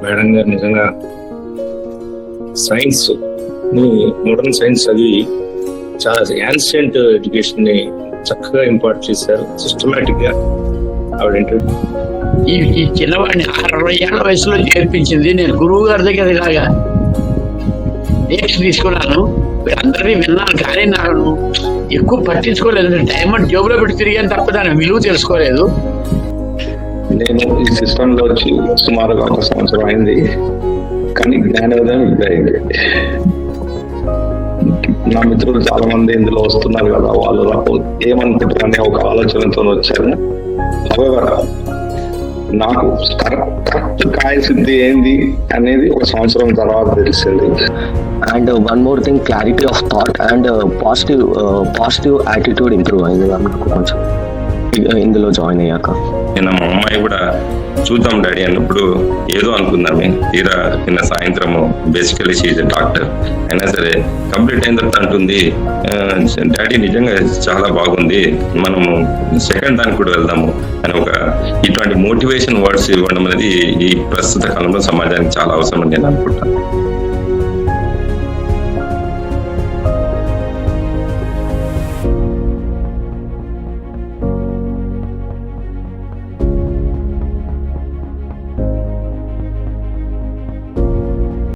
Madam గారు నిజంగా science ని, మోడర్న్ సైన్స్ చదివి చాలా యాన్షియంట్ ఎడ్యుకేషన్ ని చక్కగా ఇంపార్ట్ చేశారు సిస్టమేటిక్ గా. ఆవిడ ఇంటర్వ్యూ ఈ చిన్నవాడిని 60 ఏళ్ల వయసులో చేర్పించింది నేను గురువు గారి దగ్గర ఇలాగా నేర్చు తీసుకున్నాను. అందరినీ విన్నాను కానీ నాకు ఎక్కువ పట్టించుకోలేదు. డైమండ్ జోబులో పెట్టి తిరిగాను తప్ప దాని విలువ తెలుసుకోలేదు. నేను ఈ సిస్టమ్ లో వచ్చి సుమారుగా 1 సంవత్సరం అయింది, కానీ జ్ఞానోదయం ఇద్దరైంది. నా మిత్రులు చాలా మంది ఇందులో వస్తున్నారు కదా, వాళ్ళు ఏమనుకుంటారు అనే ఒక ఆలోచనతో వచ్చారు. హౌవెవర్ నాకు కరెక్ట్ కాయసిద్ధి ఏంది అనేది 1 సంవత్సరం తర్వాత తెలిసింది. And one more thing, clarity of thought and positive attitude improve అయింది నాకు కొంచెం ఇందులో జాయిన్ అయ్యాక. నిన్న మా అమ్మాయి కూడా చూద్దాం డాడీ అన్నప్పుడు ఏదో అనుకుందామే, తీరా నిన్న సాయంత్రము బేసికలీ షీఈ్ ఎ డాక్టర్ అయినా సరే కంప్లీట్ అయిన తర్వాత అంటుంది, డాడీ నిజంగా చాలా బాగుంది, మనము సెకండ్ దానికి కూడా వెళ్దాము అని ఇటువంటి మోటివేషన్ వర్డ్స్ ఇవ్వడం అనేది ఈ ప్రస్తుత కాలంలో సమాజానికి చాలా అవసరం అని నేను అనుకుంటాను.